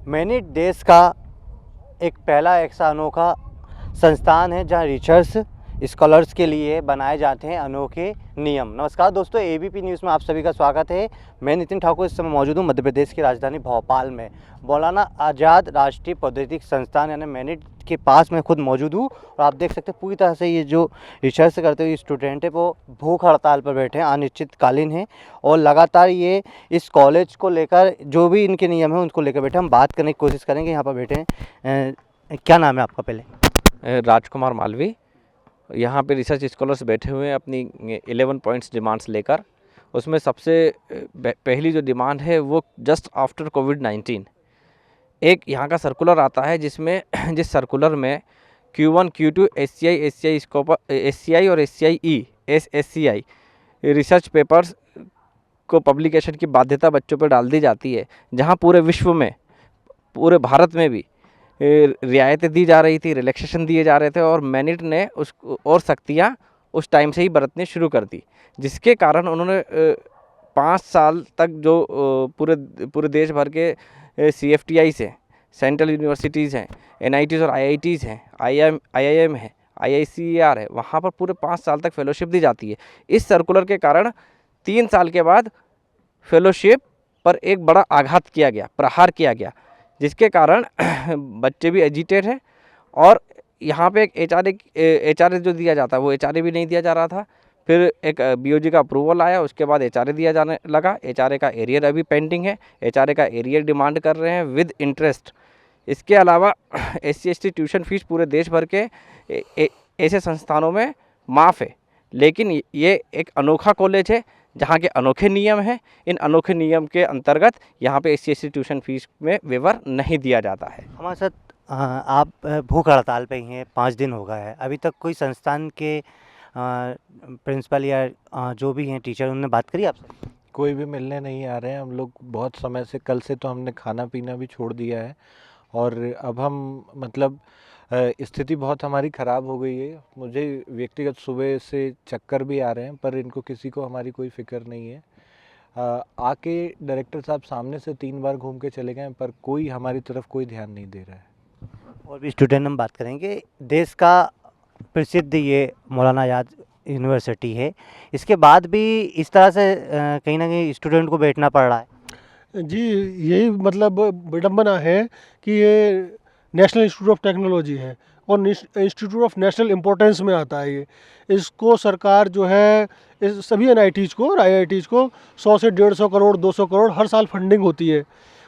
मैनिट देश का एक पहला ऐसा अनोखा संस्थान है जहां रिसर्च स्कॉलर्स के लिए बनाए जाते हैं अनोखे नियम। नमस्कार दोस्तों, एबीपी न्यूज़ में आप सभी का स्वागत है। मैं नितिन ठाकुर इस समय मौजूद हूँ मध्य प्रदेश की राजधानी भोपाल में मौलाना आज़ाद राष्ट्रीय प्रौद्योगिकी संस्थान यानी मैनिट के पास मैं खुद मौजूद हूँ। और आप देख सकते हैं पूरी तरह से ये जो रिसर्च करते हुए स्टूडेंट है वो भूख हड़ताल पर बैठे हैं, अनिश्चितकालीन हैं और लगातार ये इस कॉलेज को लेकर जो भी इनके नियम हैं उनको लेकर बैठे। हम बात करने की कोशिश करेंगे। यहाँ पर बैठे हैं, क्या नाम है आपका? पहले राजकुमार मालवी। यहाँ पे रिसर्च स्कॉलर्स बैठे हुए हैं अपनी 11 पॉइंट्स डिमांड्स लेकर। उसमें सबसे पहली जो डिमांड है वो जस्ट आफ्टर कोविड-19 एक यहाँ का सर्कुलर आता है जिसमें जिस सर्कुलर में Q1 Q2 SCI scope SCI और SCI रिसर्च पेपर्स को पब्लिकेशन की बाध्यता बच्चों पर डाल दी जाती है, जहाँ पूरे विश्व में पूरे भारत में भी रियायतें दी जा रही थी, रिलैक्सेशन दिए जा रहे थे और मैनिट ने उस और सख्तियाँ उस टाइम से ही बरतनी शुरू कर दी, जिसके कारण उन्होंने 5 साल तक जो पूरे देश भर के CFTIs हैं, सेंट्रल यूनिवर्सिटीज़ हैं, NITs और IITs हैं, IIM है, IICAR है, वहाँ पर पूरे 5 साल तक फेलोशिप दी जाती है। इस सर्कुलर के कारण 3 साल के बाद फेलोशिप पर एक बड़ा आघात किया गया, प्रहार किया गया, जिसके कारण बच्चे भी एजिटेट हैं और यहाँ पे एक HRA जो दिया जाता है वो HRA भी नहीं दिया जा रहा था। फिर एक BOG का अप्रूवल आया, उसके बाद HRA दिया जाने लगा। HRA का एरियर अभी पेंडिंग है, HRA का एरियर डिमांड कर रहे हैं विद इंटरेस्ट। इसके अलावा SC/ST ट्यूशन फीस पूरे देश भर के ऐसे संस्थानों में माफ़ है, लेकिन ये एक अनोखा कॉलेज है जहाँ के अनोखे नियम हैं। इन अनोखे नियम के अंतर्गत यहाँ पे SC/ST ट्यूशन फीस में वेवर नहीं दिया जाता है। हमारे साथ आप भूख हड़ताल पे ही हैं, 5 दिन हो गए हैं, अभी तक कोई संस्थान के प्रिंसिपल या जो भी हैं टीचर उन्होंने बात करी आपसे? कोई भी मिलने नहीं आ रहे हैं। हम लोग बहुत समय से, कल से तो हमने खाना पीना भी छोड़ दिया है और अब हम मतलब स्थिति बहुत हमारी ख़राब हो गई है। मुझे व्यक्तिगत सुबह से चक्कर भी आ रहे हैं, पर इनको किसी को हमारी कोई फ़िक्र नहीं है। आके डायरेक्टर साहब सामने से 3 बार घूम के चले गए, पर कोई हमारी तरफ कोई ध्यान नहीं दे रहा है। और भी स्टूडेंट हम बात करेंगे। देश का प्रसिद्ध ये मौलाना आज़ाद यूनिवर्सिटी है, इसके बाद भी इस तरह से कहीं ना कहीं स्टूडेंट को बैठना पड़ रहा है। जी, यही मतलब विडंबना है कि ये नेशनल इंस्टीट्यूट ऑफ टेक्नोलॉजी है और इंस्टीट्यूट ऑफ नेशनल इम्पोर्टेंस में आता है। ये इसको सरकार जो है इस सभी NITs को और IITs को 100 से 150 करोड़ 200 करोड़ हर साल फंडिंग होती है।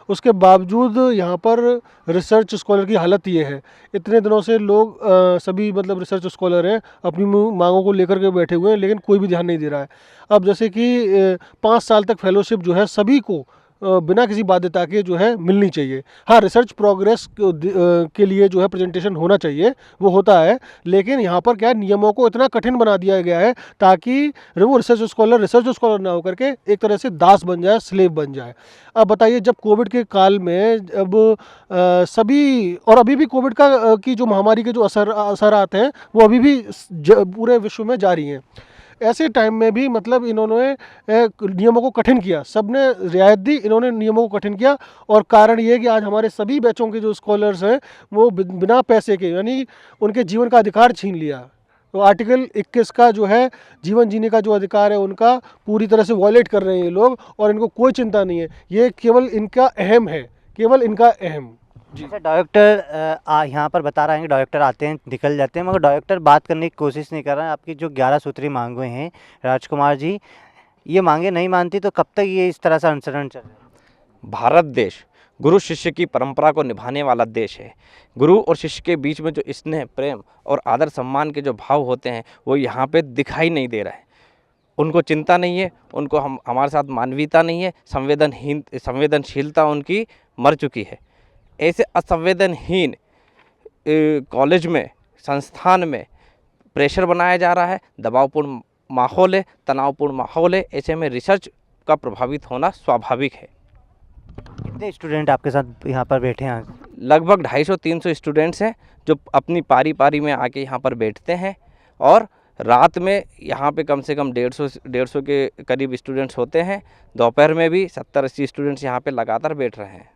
उसके बावजूद यहाँ पर रिसर्च स्कॉलर की हालत ये है। इतने दिनों से लोग सभी मतलब रिसर्च स्कॉलर हैं अपनी मांगों को लेकर के बैठे हुए हैं, लेकिन कोई भी ध्यान नहीं दे रहा है। अब जैसे कि 5 साल तक फेलोशिप जो है सभी को बिना किसी बाध्यता के जो है मिलनी चाहिए। हाँ, रिसर्च प्रोग्रेस के लिए जो है प्रेजेंटेशन होना चाहिए, वो होता है, लेकिन यहाँ पर क्या नियमों को इतना कठिन बना दिया गया है ताकि वो रिसर्च स्कॉलर ना होकर के एक तरह से दास बन जाए, स्लेव बन जाए। अब बताइए, जब कोविड के काल में अब सभी और अभी भी कोविड का की जो महामारी के जो असरात हैं वो अभी भी पूरे विश्व में जारी हैं। ऐसे टाइम में भी मतलब इन्होंने नियमों को कठिन किया, सबने रियायत दी, इन्होंने नियमों को कठिन किया और कारण ये है कि आज हमारे सभी बैचों के जो स्कॉलर्स हैं वो बिना पैसे के यानी उनके जीवन का अधिकार छीन लिया। तो आर्टिकल 21 का जो है जीवन जीने का जो अधिकार है उनका पूरी तरह से वॉयलेट कर रहे हैं ये लोग और इनको कोई चिंता नहीं है। ये केवल इनका अहम है, केवल इनका अहम। अच्छा, डायरेक्टर यहाँ पर बता रहे हैं कि डायरेक्टर आते हैं निकल जाते हैं, मगर डायरेक्टर बात करने की कोशिश नहीं कर रहा है। आपकी जो 11 सूत्री मांगे हैं राजकुमार जी, ये मांगे नहीं मानती तो कब तक ये इस तरह से अनुसरण चल रहा है? भारत देश गुरु शिष्य की परंपरा को निभाने वाला देश है। गुरु और शिष्य के बीच में जो स्नेह, प्रेम और आदर सम्मान के जो भाव होते हैं वो यहाँ पे दिखाई नहीं दे रहा है। उनको चिंता नहीं है, उनको हमारे साथ मानवीयता नहीं है, संवेदनशीलता उनकी मर चुकी है। ऐसे असंवेदनहीन कॉलेज में, संस्थान में प्रेशर बनाया जा रहा है, दबावपूर्ण माहौल है, तनावपूर्ण माहौल है। ऐसे में रिसर्च का प्रभावित होना स्वाभाविक है। कितने स्टूडेंट आपके साथ यहाँ पर बैठे हैं? लगभग 250-300 स्टूडेंट्स हैं जो अपनी पारी में आके यहाँ पर बैठते हैं और रात में यहाँ पे कम से कम 150 के करीब स्टूडेंट्स होते हैं। दोपहर में भी 70-80 स्टूडेंट्स यहाँ पे लगातार बैठ रहे हैं।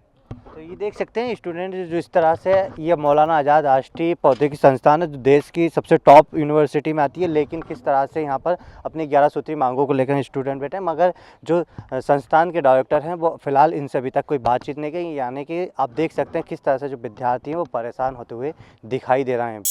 तो ये देख सकते हैं स्टूडेंट जो इस तरह से, ये मौलाना आज़ाद राष्ट्रीय प्रौद्योगिकी संस्थान है जो देश की सबसे टॉप यूनिवर्सिटी में आती है, लेकिन किस तरह से यहाँ पर अपनी 11 सूत्री मांगों को लेकर स्टूडेंट बैठे हैं, मगर जो संस्थान के डायरेक्टर हैं वो फिलहाल इनसे अभी तक कोई बातचीत नहीं की, यानी कि आप देख सकते हैं किस तरह से जो विद्यार्थी हैं वो परेशान होते हुए दिखाई दे रहे हैं।